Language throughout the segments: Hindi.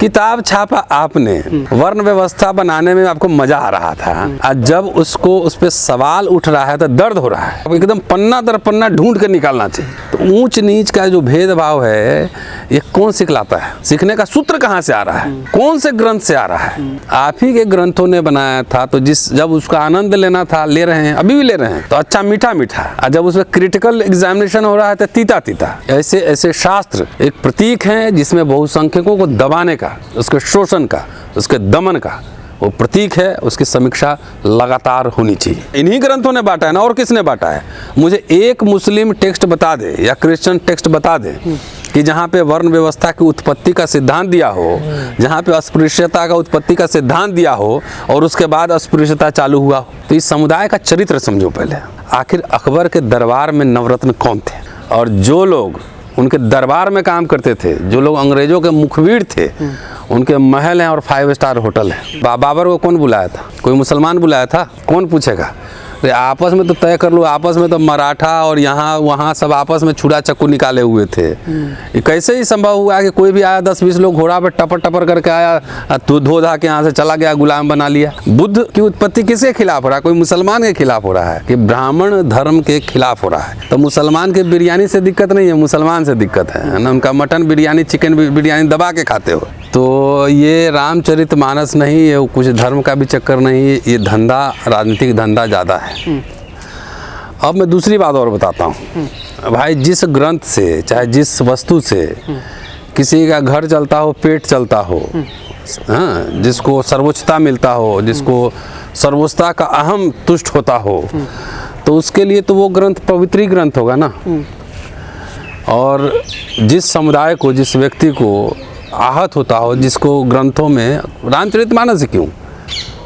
किताब छापा आपने, वर्ण व्यवस्था बनाने में आपको मजा आ रहा था, आज जब उसको उस पे सवाल उठ रहा है तो दर्द हो रहा है। अब एकदम पन्ना दर पन्ना ढूंढ कर निकालना चाहिए। तो ऊंच नीच का जो भेदभाव है ये कौन सिखलाता है? सीखने का सूत्र कहाँ से आ रहा है? कौन से ग्रंथ से आ रहा है? आप ही के ग्रंथों ने बनाया था, तो जब उसका आनंद लेना था ले रहे हैं, अभी भी ले रहे हैं, तो अच्छा मीठा मीठा। और जब उसमें क्रिटिकल एग्जामिनेशन हो रहा है तो तीता तीता। ऐसे ऐसे शास्त्र एक प्रतीक है जिसमें बहुसंख्यकों को दबाने का, उसके शोषण का, उसके दमन का वो प्रतीक है। उसकी समीक्षा लगातार होनी चाहिए। इन्हीं ग्रंथों ने बांटा है ना, और किसने बांटा है? मुझे एक मुस्लिम टेक्स्ट बता दे या क्रिश्चियन टेक्स्ट बता दे कि जहाँ पे वर्ण व्यवस्था की उत्पत्ति का सिद्धांत दिया हो, जहाँ पे अस्पृश्यता का उत्पत्ति का सिद्धांत दिया हो और उसके बाद अस्पृश्यता चालू हुआ हो। तो इस समुदाय का चरित्र समझो पहले। आखिर अकबर के दरबार में नवरत्न कौन थे? और जो लोग उनके दरबार में काम करते थे, जो लोग अंग्रेजों के मुखबिर थे, उनके महल हैं और 5 स्टार होटल है। बाबर को कौन बुलाया था? कोई मुसलमान बुलाया था? कौन पूछेगा? तो आपस में तो तय कर लो। आपस में तो मराठा और यहाँ वहाँ सब आपस में छुरा चक्कू निकाले हुए थे। ये कैसे ही संभव हुआ कि कोई भी आया, 10-20 लोग घोड़ा पे टपर टपर करके आया, तो धो धा के यहाँ से चला गया, गुलाम बना लिया। बुद्ध की उत्पत्ति किसके खिलाफ हो रहा है? कोई मुसलमान के खिलाफ हो रहा है कि ब्राह्मण धर्म के खिलाफ हो रहा है। तो मुसलमान के बिरयानी से दिक्कत नहीं है, मुसलमान से दिक्कत है ना। उनका मटन बिरयानी, चिकन बिरयानी दबा के खाते हो। तो ये रामचरितमानस नहीं, ये कुछ धर्म का भी चक्कर नहीं, ये धंधा, राजनीतिक धंधा ज़्यादा है। अब मैं दूसरी बात और बताता हूँ भाई। जिस ग्रंथ से, चाहे जिस वस्तु से किसी का घर चलता हो, पेट चलता हो, हाँ, जिसको सर्वोच्चता मिलता हो, जिसको सर्वोच्चता का अहम तुष्ट होता हो, तो उसके लिए तो वो ग्रंथ पवित्र ही ग्रंथ होगा ना। और जिस समुदाय को, जिस व्यक्ति को आहत होता हो, जिसको ग्रंथों में रामचरितमानस क्यों,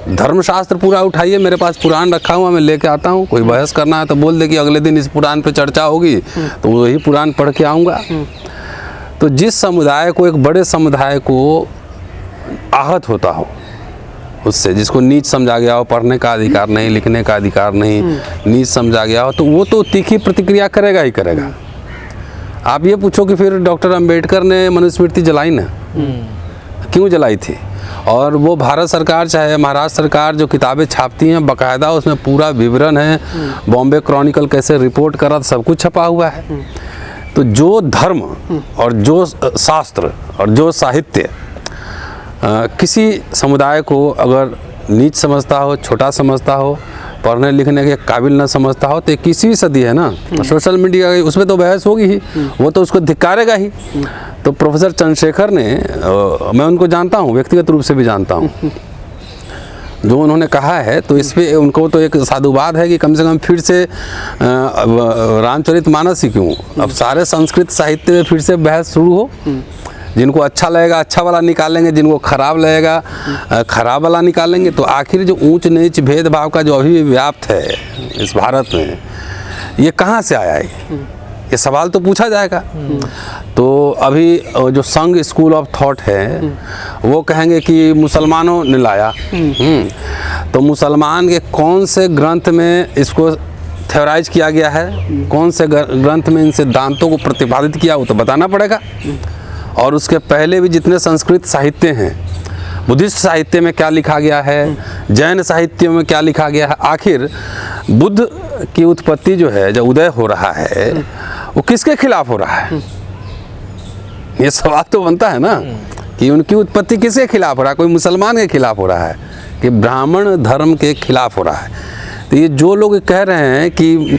धर्मशास्त्र पूरा उठाइए, मेरे पास पुराण रखा हुआ, मैं लेके आता हूँ। कोई बहस करना है तो बोल दे कि अगले दिन इस पुराण पे चर्चा होगी, तो वही पुराण पढ़ के आऊँगा। तो जिस समुदाय को, एक बड़े समुदाय को आहत होता हो उससे, जिसको नीच समझा गया हो, पढ़ने का अधिकार नहीं, लिखने का अधिकार नहीं, नीच समझा गया हो, तो वो तो तीखी प्रतिक्रिया करेगा ही करेगा। आप ये पूछो कि फिर डॉक्टर अंबेडकर ने मनुस्मृति जलाई ना, क्यों जलाई थी? और वो भारत सरकार चाहे महाराष्ट्र सरकार जो किताबें छापती हैं, बाकायदा उसमें पूरा विवरण है, बॉम्बे क्रॉनिकल कैसे रिपोर्ट करा, सब कुछ छपा हुआ है। तो जो धर्म और जो शास्त्र और जो साहित्य किसी समुदाय को अगर नीच समझता हो, छोटा समझता हो, पढ़ने लिखने के काबिल न समझता हो, तो 21वीं सदी है ना। सोशल मीडिया उसमें तो बहस होगी ही, वो तो उसको धिक्कारेगा ही। तो प्रोफेसर चंद्रशेखर ने, मैं उनको जानता हूँ, व्यक्तिगत रूप से भी जानता हूँ, जो उन्होंने कहा है, तो इस पे उनको तो एक साधुवाद है कि कम से कम फिर से रामचरितमानस ही क्यों, अब सारे संस्कृत साहित्य में फिर से बहस शुरू हो। जिनको अच्छा लगेगा अच्छा वाला निकालेंगे, जिनको खराब लगेगा खराब वाला निकालेंगे। तो आखिर जो ऊंच नीच भेदभाव का जो अभी भी व्याप्त है इस भारत में, ये कहाँ से आया है? ये सवाल तो पूछा जाएगा। तो अभी जो संघ स्कूल ऑफ थॉट है वो कहेंगे कि मुसलमानों ने लाया। तो मुसलमान के कौन से ग्रंथ में इसको थ्योराइज किया गया है, कौन से ग्रंथ में इन सिद्धांतों को प्रतिपादित किया, वो तो बताना पड़ेगा। और उसके पहले भी जितने संस्कृत साहित्य हैं, बुद्धिस्ट साहित्य में क्या लिखा गया है, जैन साहित्य में क्या लिखा गया है, आखिर बुद्ध की उत्पत्ति जो है, जो उदय हो रहा है, वो किसके खिलाफ हो रहा है? ये सवाल तो बनता है ना कि उनकी उत्पत्ति किसके खिलाफ हो रहा है? कोई मुसलमान के खिलाफ हो रहा है कि ब्राह्मण धर्म के खिलाफ हो रहा है? तो ये जो लोग कह रहे हैं कि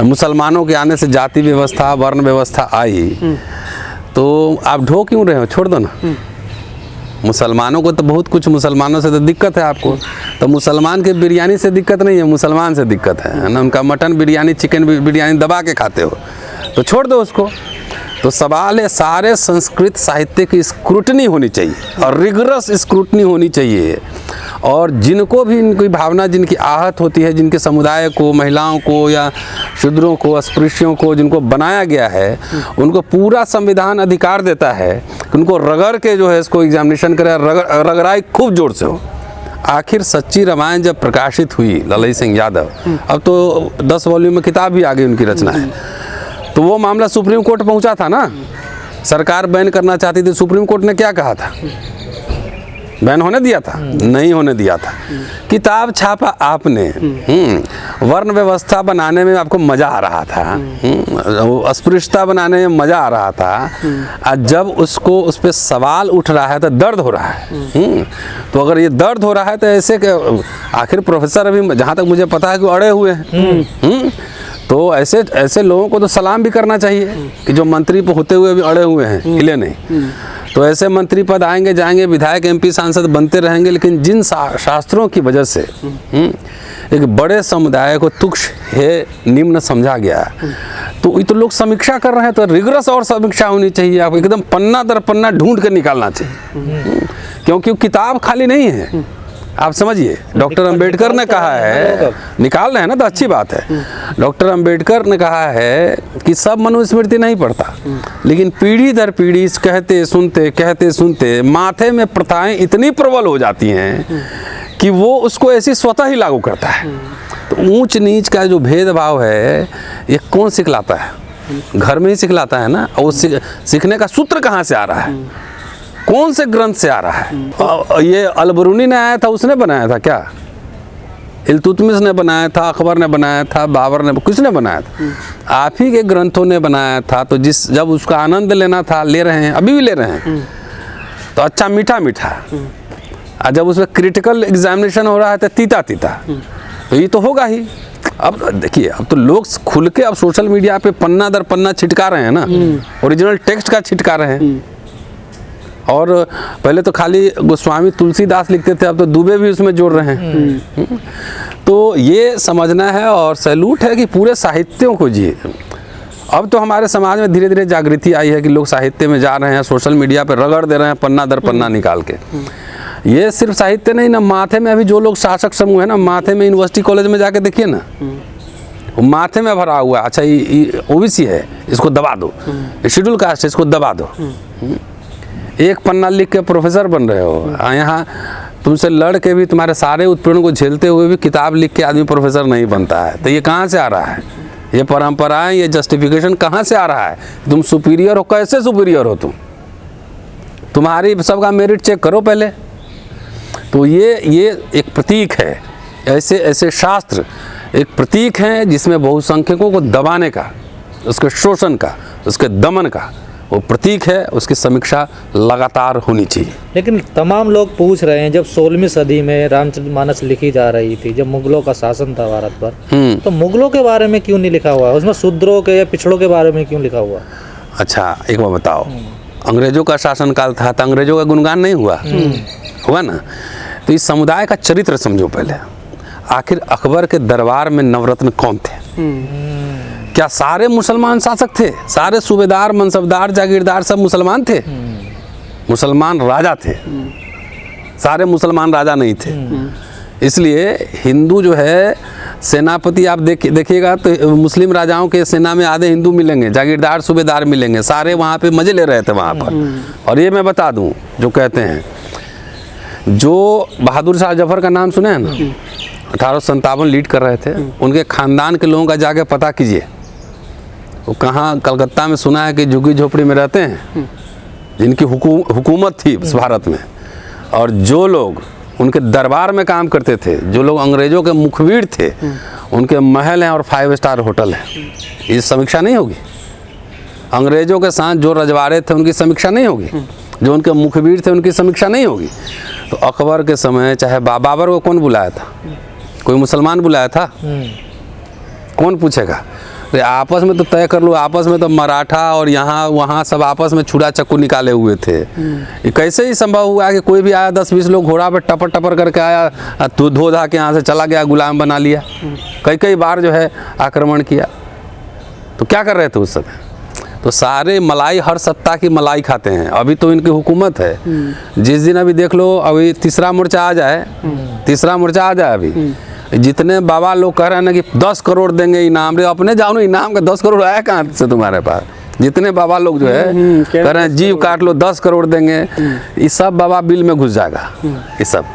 मुसलमानों के आने से जाति व्यवस्था, वर्ण व्यवस्था आई, तो आप ढो क्यों रहे हो? छोड़ दो ना। मुसलमानों को तो बहुत कुछ, मुसलमानों से तो दिक्कत है आपको। तो मुसलमान के बिरयानी से दिक्कत नहीं है, मुसलमान से दिक्कत है ना। उनका मटन बिरयानी, चिकन बिरयानी दबा के खाते हो, तो छोड़ दो उसको। तो सवाल है, सारे संस्कृत साहित्य की स्क्रूटनी होनी चाहिए और रिगरस स्क्रूटनी होनी चाहिए। और जिनको भी इनकी भावना, जिनकी आहत होती है, जिनके समुदाय को, महिलाओं को या शूद्रों को, अस्पृश्यों को जिनको बनाया गया है, उनको पूरा संविधान अधिकार देता है कि उनको रगड़ के जो है इसको एग्जामिनेशन करे, रगड़ाई खूब जोर से हो। आखिर सच्ची रामायण जब प्रकाशित हुई, ललई सिंह यादव, अब तो 10 वॉल्यूम में किताब भी आ गई उनकी रचना है, तो वो मामला सुप्रीम कोर्ट पहुंचा था ना। सरकार बैन करना चाहती थी, सुप्रीम कोर्ट ने क्या कहा था? बैन होने दिया था? नहीं होने दिया था। किताब छापा आपने, वर्ण व्यवस्था बनाने में आपको मजा आ रहा था, अस्पृश्यता बनाने में मजा आ रहा था, आज जब उसको उस पर सवाल उठ रहा है तो दर्द हो रहा है। तो अगर ये दर्द हो रहा है तो ऐसे आखिर प्रोफेसर अभी जहाँ तक मुझे पता है कि अड़े हुए हैं, तो ऐसे लोगों को तो सलाम भी करना चाहिए कि जो मंत्री होते हुए भी अड़े हुए हैं, हिले नहीं। तो ऐसे मंत्री पद आएंगे जाएंगे, विधायक एमपी सांसद बनते रहेंगे, लेकिन जिन शास्त्रों की वजह से एक बड़े समुदाय को तुच्छ है निम्न समझा गया, तो ये तो लोग समीक्षा कर रहे हैं, तो रिगरस और समीक्षा होनी चाहिए। आपको एकदम पन्ना दर पन्ना ढूंढ कर निकालना चाहिए, क्योंकि किताब खाली नहीं है। आप समझिए, डॉक्टर अंबेडकर ने कहा है, निकाल रहे हैं ना तो अच्छी बात है। डॉक्टर अंबेडकर ने कहा है कि सब मनुस्मृति नहीं पढ़ता, लेकिन पीढ़ी दर पीढ़ी कहते सुनते माथे में प्रथाएं इतनी प्रबल हो जाती हैं कि वो उसको ऐसी स्वतः ही लागू करता है। तो ऊंच नीच का जो भेदभाव है ये कौन सिखलाता है? घर में ही सिखलाता है ना। और सीखने का सूत्र कहाँ से आ रहा है? कौन से ग्रंथ से आ रहा है? ये अलबरूनी ने आया था, उसने बनाया था क्या? इल्तुतमिश ने बनाया था, अकबर ने बनाया था, बाबर ने, किसने बनाया था? आप ही के ग्रंथों ने बनाया था। तो जब उसका आनंद लेना था, ले रहे हैं, अभी भी ले रहे हैं, तो अच्छा मीठा मीठा, और जब उसमें क्रिटिकल एग्जामिनेशन हो रहा है तो तीता तीता, तो ये तो होगा ही। अब देखिए, अब तो लोग खुल के अब सोशल मीडिया पे पन्ना दर पन्ना छिटका रहे हैं ना, ओरिजिनल टेक्स्ट का छिटका रहे हैं। और पहले तो खाली गोस्वामी तुलसीदास लिखते थे, अब तो दुबे भी उसमें जोड़ रहे हैं। तो ये समझना है और सैल्यूट है कि पूरे साहित्यों को जिए। अब तो हमारे समाज में धीरे धीरे जागृति आई है कि लोग साहित्य में जा रहे हैं, सोशल मीडिया पे रगड़ दे रहे हैं पन्ना दर पन्ना निकाल के। ये सिर्फ साहित्य नहीं ना, माथे में अभी जो लोग शासक समूह है ना, माथे में यूनिवर्सिटी कॉलेज में जाके देखिए ना, माथे में भरा हुआ, अच्छा ये ओबीसी है इसको दबा दो, शेड्यूल कास्ट है इसको दबा दो। एक पन्ना लिख के प्रोफेसर बन रहे हो, यहाँ तुमसे लड़ के भी, तुम्हारे सारे उत्पीड़न को झेलते हुए भी किताब लिख के आदमी प्रोफेसर नहीं बनता है। तो ये कहाँ से आ रहा है? ये परंपराएं, ये जस्टिफिकेशन कहाँ से आ रहा है? तुम सुपीरियर हो, कैसे सुपीरियर हो? तुम्हारी सबका मेरिट चेक करो पहले। तो ये एक प्रतीक है, ऐसे शास्त्र एक प्रतीक है जिसमें बहुसंख्यकों को दबाने का, उसके शोषण का, उसके दमन का वो प्रतीक है। उसकी समीक्षा लगातार होनी चाहिए। लेकिन तमाम लोग पूछ रहे हैं, जब 16वीं सदी में रामचरितमानस लिखी जा रही थी, जब मुगलों का शासन था भारत पर, तो मुगलों के बारे में क्यों नहीं लिखा हुआ? उसमें शूद्रों के या पिछड़ों के बारे में क्यों लिखा हुआ? अच्छा, एक बार बताओ, अंग्रेजों का शासनकाल था तो अंग्रेजों का गुणगान नहीं हुआ? हुआ ना। तो इस समुदाय का चरित्र समझो पहले। आखिर अकबर के दरबार में नवरत्न कौन थे? क्या सारे मुसलमान शासक थे? सारे सूबेदार, मनसबदार, जागीरदार सब मुसलमान थे? मुसलमान राजा थे, सारे मुसलमान राजा नहीं थे। इसलिए हिंदू जो है सेनापति, आप देखिएगा तो मुस्लिम राजाओं के सेना में आधे हिंदू मिलेंगे, जागीरदार सूबेदार मिलेंगे, सारे वहाँ पे मजे ले रहे थे वहाँ पर। और ये मैं बता दूँ, जो कहते हैं, जो बहादुर शाह जफर का नाम सुने हैं ना, 1857 लीड कर रहे थे, उनके खानदान के लोगों का जाके पता कीजिए, वो कहाँ, कलकत्ता में सुना है कि झुग्गी झोपड़ी में रहते हैं, जिनकी हुकूमत थी इस भारत में। और जो लोग उनके दरबार में काम करते थे, जो लोग अंग्रेजों के मुखबिर थे, उनके महल हैं और 5 स्टार होटल है। ये समीक्षा नहीं होगी? अंग्रेजों के साथ जो रजवाड़े थे उनकी समीक्षा नहीं होगी? जो उनके मुखबिर थे उनकी समीक्षा नहीं होगी? तो अकबर के समय चाहे बाबर को कौन बुलाया था? कोई मुसलमान बुलाया था? कौन पूछेगा? तो आपस में तो तय कर लो, आपस में तो मराठा और यहाँ वहाँ सब आपस में छुरा चक्कू निकाले हुए थे। ये कैसे ही संभव हुआ कि कोई भी आया, 10-20 लोग घोड़ा पे टपर टपर करके आया, तो धो धा के यहाँ से चला गया, गुलाम बना लिया। कई बार जो है आक्रमण किया। तो क्या कर रहे थे उस समय? तो सारे मलाई, हर सत्ता की मलाई खाते हैं। अभी तो इनकी हुकूमत है, जिस दिन अभी देख लो, अभी तीसरा मोर्चा आ जाए अभी, जितने बाबा लोग कह रहे हैं ना कि 10 करोड़ देंगे इनाम, रे अपने जाओ ना, इनाम का 10 करोड़ आया कहाँ से तुम्हारे पास? जितने बाबा लोग जो है कह रहे हैं जीव काट लो 10 करोड़ देंगे, ये सब बाबा बिल में घुस जाएगा। ये सब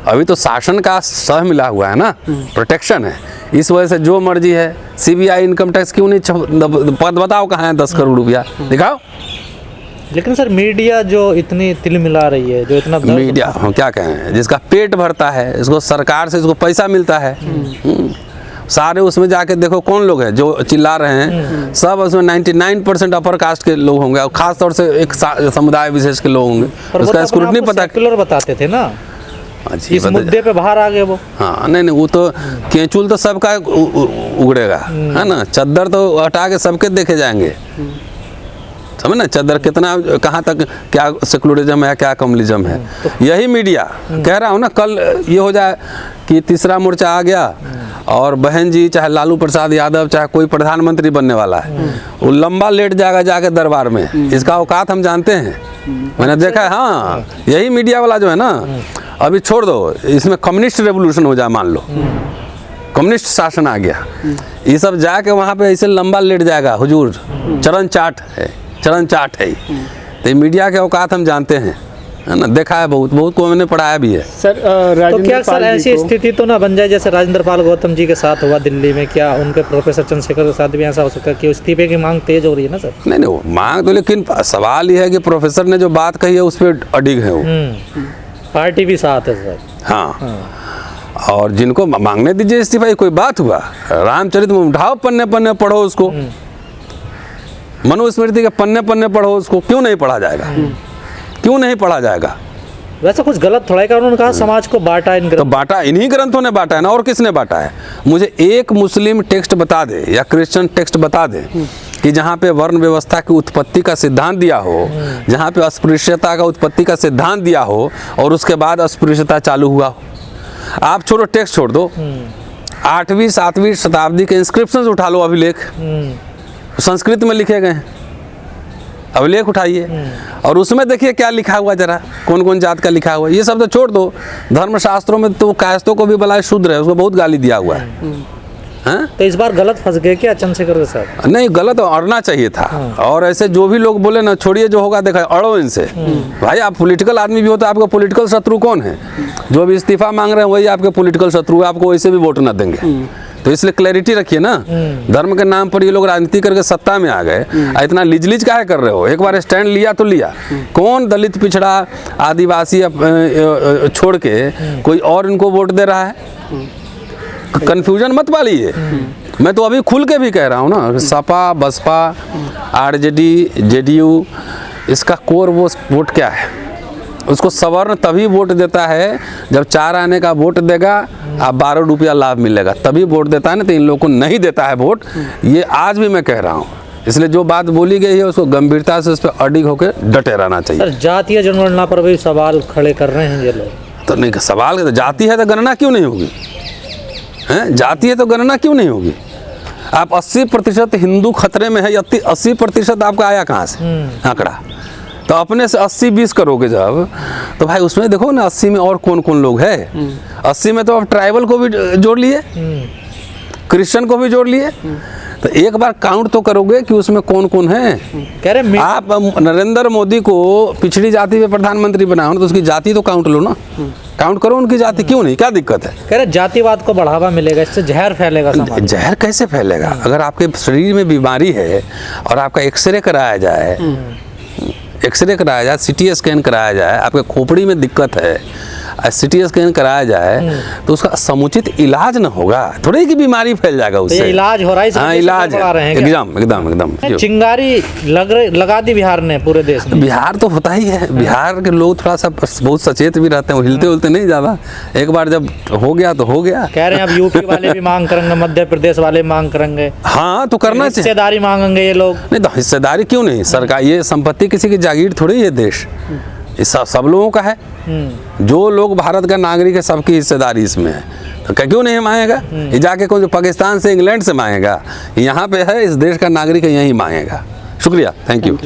अभी तो शासन का सह मिला हुआ है ना, प्रोटेक्शन है, इस वजह से जो मर्जी है। CBI इनकम टैक्स क्यों नहीं, पद बताओ कहाँ है 10 करोड़ रुपया दिखाओ। लेकिन सर मीडिया जो इतनी तिल मिला रही है, जो इतना मीडिया हम क्या कहें, जिसका पेट भरता है, इसको सरकार से इसको पैसा मिलता है। सारे उसमें जाके देखो कौन लोग हैं जो चिल्ला रहे हैं, सब उसमें 99% अपर कास्ट के लोग होंगे, और खास तौर से एक समुदाय विशेष के लोग होंगे, उसका स्क्रूटनी पता सेक्युलर बताते थे ना, इस मुद्दे पे बाहर आ गए वो। हाँ नहीं वो तो केंचुल तो सबका उगड़ेगा, है ना, चद्दर तो हटा के सबके देखे जाएंगे, समझ ना, चद्दर कितना कहाँ तक क्या सेकुलरिज्म है क्या कम्युनिज्म है। यही मीडिया कह रहा हूँ ना, कल ये हो जाए कि तीसरा मोर्चा आ गया और बहन जी चाहे लालू प्रसाद यादव चाहे कोई प्रधानमंत्री बनने वाला है, वो लंबा लेट जाएगा जाके दरबार में, इसका औकात हम जानते हैं, मैंने देखा है। हाँ यही मीडिया वाला जो है ना, अभी छोड़ दो, इसमें कम्युनिस्ट रेवोल्यूशन हो जाए, मान लो कम्युनिस्ट शासन आ गया, ये सब जाके वहाँ पे ऐसे लंबा लेट जाएगा, हुजूर चरण चाट है। तो मीडिया के औकात हम जानते हैं, है ना, देखा है, बहुत को मैंने पढ़ाया भी है। सर तो क्या सर ऐसी स्थिति तो ना बन जाए जैसे राजेंद्र पाल गौतम जी के साथ हुआ दिल्ली में, क्या उनके प्रोफेसर चंद्रशेखर के साथ भी ऐसा हो सकता है कि इस्तीफे की मांग तेज हो रही है ना सर? नहीं वो मांग तो, लेकिन सवाल ये है कि प्रोफेसर ने जो बात कही है उस पर अडिग है वो, पार्टी भी साथ है सर। हाँ और जिनको मांगने दीजिए इस्तीफा, ये कोई बात हुआ? रामचरित में उठाओ, पन्ने पढ़ो उसको, मनुस्मृति के पन्ने पढ़ो उसको, क्यों नहीं पढ़ा जाएगा? क्यों नहीं पढ़ा जाएगा? वैसे कुछ गलत थोड़ा है, उन्होंने कहा समाज को बांटा इन तो बांटा इन्हीं ग्रंथों ने बांटा है ना, और किसने बांटा है? मुझे एक मुस्लिम टेक्स्ट बता दे या क्रिश्चियन टेक्स्ट बता दे कि जहाँ पे वर्ण व्यवस्था की उत्पत्ति का सिद्धांत दिया हो, जहाँ पे अस्पृश्यता का उत्पत्ति का सिद्धांत दिया हो और उसके बाद अस्पृश्यता चालू हुआ हो। आप छोड़ो, टेक्स्ट छोड़ दो, 8वीं 7वीं शताब्दी के इंस्क्रिप्शंस उठा लो, अभिलेख संस्कृत में लिखे गए हैं, अभिलेख उठाइए और उसमें देखिए क्या लिखा हुआ, जरा कौन कौन जात का लिखा हुआ है। ये सब तो छोड़ दो, धर्मशास्त्रों में तो कायस्थों को भी बुलाए शूद्र है, उसको बहुत गाली दिया हुआ है। तो इस बार गलत फंस गए क्या चंद्रशेखर के साथ? नहीं, गलत अड़ना चाहिए था। और ऐसे जो भी लोग बोले ना, छोड़िए जो होगा देखा, अड़ो इनसे। भाई आप पॉलिटिकल आदमी भी हो तो आपका पॉलिटिकल शत्रु कौन है? जो भी इस्तीफा मांग रहे हैं वही आपके पॉलिटिकल शत्रु है, आपको वैसे भी वोट ना देंगे। तो इसलिए क्लैरिटी रखिए ना, धर्म के नाम पर ये लोग राजनीति करके सत्ता में आ गए, इतना लिजलिज काहे कर रहे हो? एक बार स्टैंड लिया तो लिया। कौन दलित पिछड़ा आदिवासी छोड़ के कोई और इनको वोट दे रहा है? कंफ्यूजन मत पालिए। मैं तो अभी खुल के भी कह रहा हूँ ना, सपा बसपा आरजेडी जेडीयू, इसका कोर वोट क्या है? उसको सवर्ण तभी वोट देता है जब 4 आने का वोट देगा, आप 12 रुपया लाभ मिलेगा, तभी वोट देता है ना, तो इन लोगों को नहीं देता है वोट। ये आज भी मैं कह रहा हूँ, इसलिए जो बात बोली गई है उसको गंभीरता से उस पर अडिग होकर डटे रहना चाहिए। सर जातीय जनगणना पर भी सवाल खड़े कर रहे हैं ये लोग। तो नहीं, सवाल तो जाति है तो गणना क्यों नहीं होगी? हैं, जाति है तो गणना क्यों नहीं होगी? आप 80% हिंदू खतरे में है, 80% आपका आया कहाँ से आंकड़ा? तो अपने से 80-20 करोगे जब, तो भाई उसमें देखो ना 80 में और कौन कौन लोग है। 80 में तो आप ट्राइबल को भी जोड़ लिए, क्रिश्चियन को भी जोड़ लिए, तो एक बार काउंट तो करोगे कि उसमें कौन कौन है। कह रहे आप नरेंद्र मोदी को पिछड़ी जाति में प्रधानमंत्री बनाओ ना, तो उसकी जाति तो काउंट लो ना, काउंट करो उनकी जाति, क्यों नहीं, क्या दिक्कत है? कह रहे जातिवाद को बढ़ावा मिलेगा, इससे जहर फैलेगा समाज। जहर कैसे फैलेगा? अगर आपके शरीर में बीमारी है और आपका एक्सरे कराया जाए, सिटी स्कैन कराया जाए, आपके खोपड़ी में दिक्कत है, सिटी स्कैन कराया जाए, तो उसका समुचित इलाज न होगा, थोड़ी की बीमारी फैल जाएगा उससे। तो इलाज हो रहा है, हाँ इलाज एकदम चिंगारी लगा दी बिहार ने पूरे देश में। बिहार तो होता ही है, बिहार के लोग थोड़ा सा बहुत सचेत भी रहते हैं, हिलते उलते नहीं ज़्यादा, एक बार जब हो गया तो हो गया। कह रहे हैं अब यूपी वाले भी मांग करेंगे, मध्य प्रदेश वाले मांग करेंगे। हाँ तो करना चाहिए, हिस्सेदारी मांगेंगे ये लोग। नहीं तो हिस्सेदारी क्यों नहीं? सरकार, ये संपत्ति किसी की जागीर थोड़ी है, देश सब लोगों का है। जो लोग भारत का नागरिक है सबकी हिस्सेदारी इसमें है, तो क्यों नहीं मांगेगा? ये जाके कोई पाकिस्तान से इंग्लैंड से मांगेगा, यहाँ पे है, इस देश का नागरिक है, यहीं मांगेगा। शुक्रिया, थैंक यू।